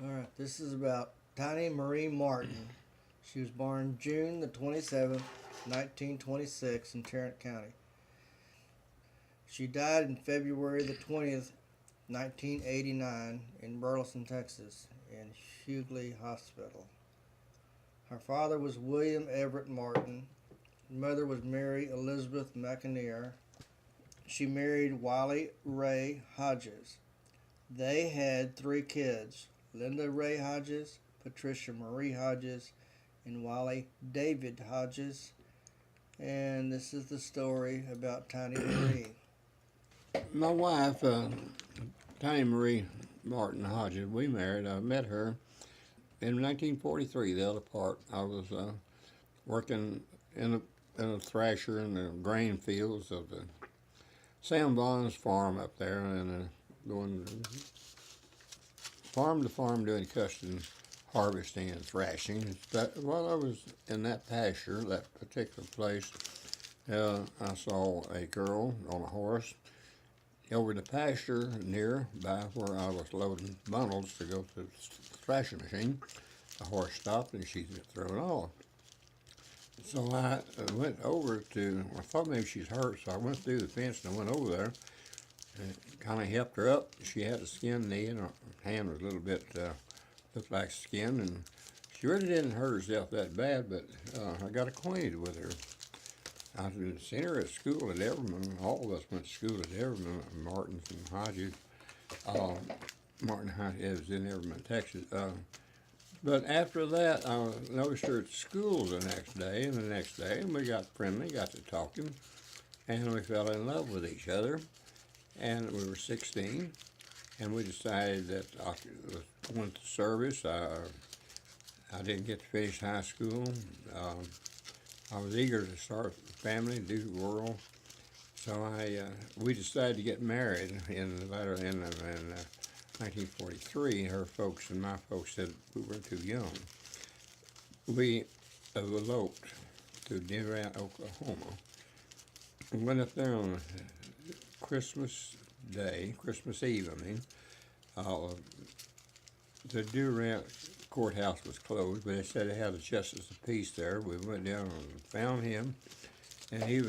All right, this is about Tiny Marie Martin. She was born June the 27th, 1926 in Tarrant County. She died in February the 20th, 1989 in Burleson, Texas in Hughley Hospital. Her father was William Everett Martin. Her mother was Mary Elizabeth McAnear. She married Wiley Ray Hodges. They had three kids: Linda Ray Hodges, Patricia Marie Hodges, and Wiley David Hodges. And this is the story about Tiny Marie. My wife, Tiney Marie Martin Hodges, we married. I met her in 1943, the other part. I was working in a thrasher in the grain fields of the Sam Vaughn's farm up there, and going farm to farm doing custom harvesting and thrashing. While I was in that pasture, that particular place, I saw a girl on a horse over the pasture near by where I was loading bundles to go to the thrashing machine. The horse stopped and she threw it off. So I went over to, I thought maybe she's hurt, so I went through the fence and I went over there and kind of helped her up. She had a skin knee and her hand was a little bit, looked like skin, and she really didn't hurt herself that bad, but I got acquainted with her. I seen her at school at Everman. All of us went to school at Everman, Martins and Hodges. Uh, Martin Hodges was in Everman, Texas. But after that, I noticed her at school the next day, and we got friendly, got to talking, and we fell in love with each other. And we were 16, and we decided that I went to service. I didn't get to finish high school. I was eager to start a family, do the world. So we decided to get married in 1943. Her folks and my folks said we were too young. We eloped to Durant, Oklahoma. We went up there on Christmas Day, Christmas Eve, I mean. The Durant courthouse was closed, but they said they had a justice of peace there. We went down and found him, and he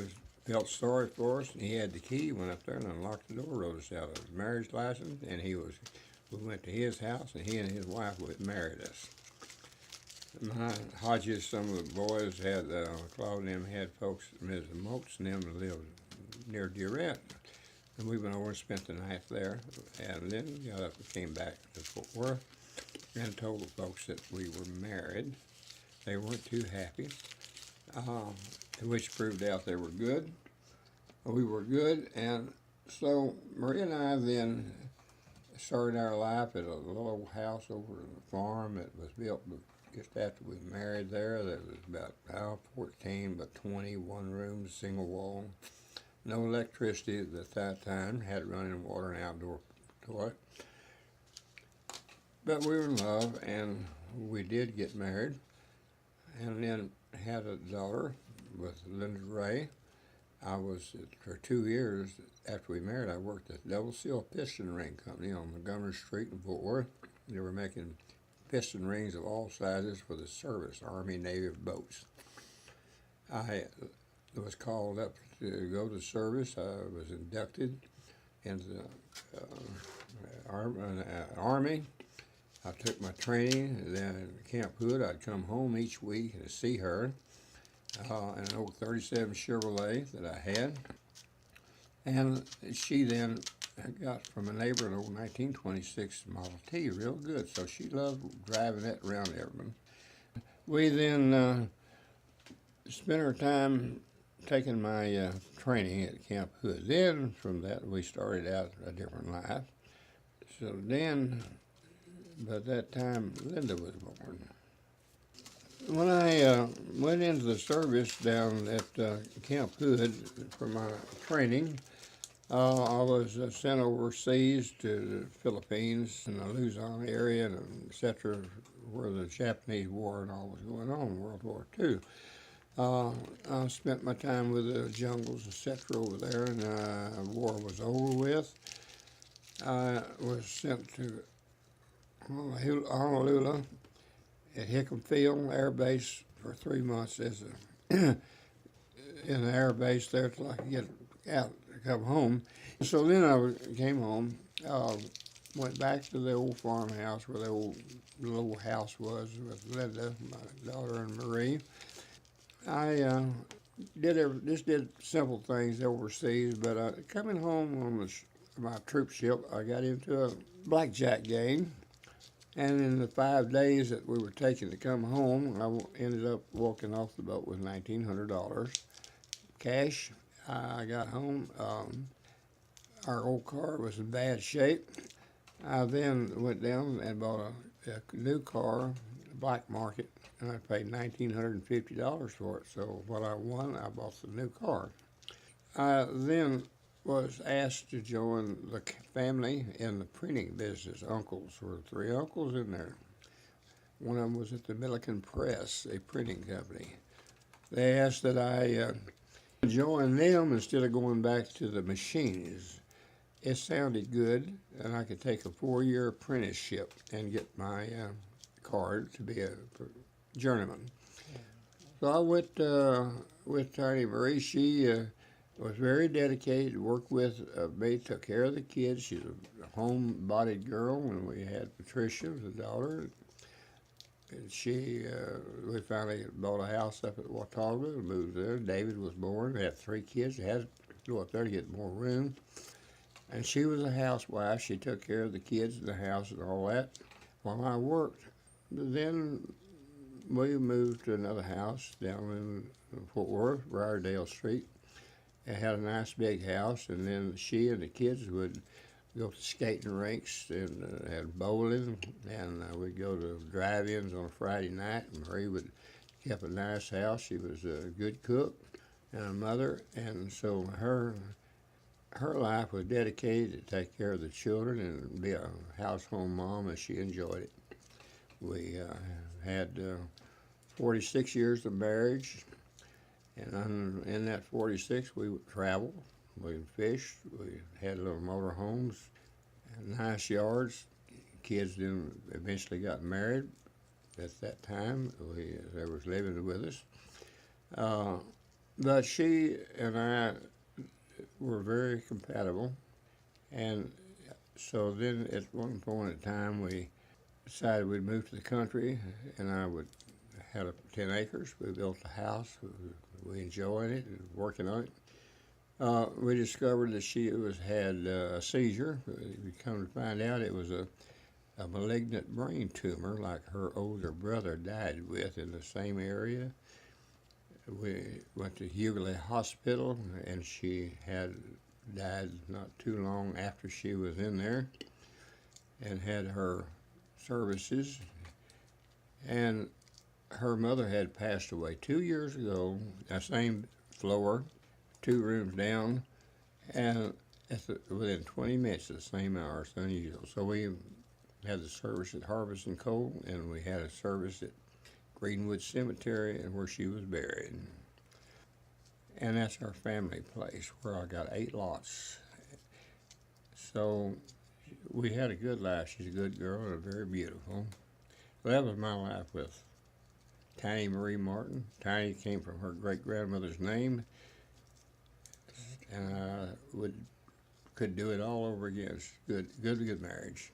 felt sorry for us, and he had the key. Went up there and unlocked the door, wrote us out a marriage license, and we went to his house, and he and his wife married us. My Hodges, some of the boys had, Claude and them had folks, Ms. Moats and them lived near Durant. And we went over and spent the night there, and then got up and came back to Fort Worth and told the folks that we were married. They weren't too happy, which proved out they were good. We were good, and so Maria and I then started our life at a little old house over at the farm that was built just after we married there. There was about 14, but 21 rooms, single wall. No electricity at that time, had running water and outdoor toilet. But we were in love, and we did get married, and then had a daughter with Linda Ray. I was, for 2 years after we married, I worked at Double Seal Piston Ring Company on Montgomery Street in Fort Worth. They were making piston rings of all sizes for the service, Army, Navy boats. I was called up to go to service. I was inducted into the Army. I took my training. Then at Camp Hood, I'd come home each week to see her in an old 37 Chevrolet that I had. And she then got from a neighbor an old 1926 Model T, real good. So she loved driving that around Everman. We then spent our time taking my training at Camp Hood. Then from that we started out a different life. So then, by that time, Linda was born. When I went into the service down at Camp Hood for my training, I was sent overseas to the Philippines and the Luzon area, and et cetera, where the Japanese War and all was going on, World War II. I spent my time with the jungles, etc., over there, and the war was over with. I was sent to Honolulu at Hickam Field Air Base for 3 months as a in the air base there till I could get out to come home. So then came home, went back to the old farmhouse where the little house was with Linda, my daughter, and Marie. I just did simple things overseas, but coming home on my troop ship, I got into a blackjack game. And in the 5 days that we were taking to come home, I ended up walking off the boat with $1,900 cash. I got home. Our old car was in bad shape. I then went down and bought a new car, black market, and I paid $1,950 for it. So what I won, I bought the new car. I then was asked to join the family in the printing business. Uncles were 3 uncles in there. One of them was at the Milliken Press, a printing company. They asked that I join them instead of going back to the machines. It sounded good, and I could take a 4-year apprenticeship and get my card to be a journeyman. So I went with Tiney Marie. She was very dedicated, worked with me, took care of the kids. She's a home-bodied girl, and we had Patricia, the daughter. And we finally bought a house up at Watauga and moved there. David was born. We had 3 kids. They had to go up there to get more room. And she was a housewife. She took care of the kids in the house and all that while I worked. Then we moved to another house down in Fort Worth, Briardale Street. It had a nice big house, and then she and the kids would go to skating rinks and had bowling, and we'd go to drive-ins on a Friday night. And Marie kept a nice house. She was a good cook and a mother, and so her life was dedicated to take care of the children and be a household mom, and she enjoyed it. We had 46 years of marriage, and in that 46 we would travel, we fished, we had little motor homes, nice yards. Kids then eventually got married. At that time, they was living with us. But she and I were very compatible, and so then at one point in time we decided we'd move to the country, and I had 10 acres. We built a house. We enjoyed it and working on it. We discovered that she had a seizure. We come to find out it was a malignant brain tumor like her older brother died with in the same area. We went to Hughley Hospital, and she had died not too long after she was in there and had her services. And her mother had passed away 2 years ago, the same floor, 2 rooms down, and within 20 minutes, the same hour. It's unusual. So we had the service at Harvest and Cole, and we had a service at Greenwood Cemetery, and where she was buried. And that's our family place, where I got 8 lots. So we had a good life. She's a good girl and very beautiful. So that was my life with Tiney Marie Martin. Tiney came from her great-grandmother's name, and I could do it all over again. It's good marriage.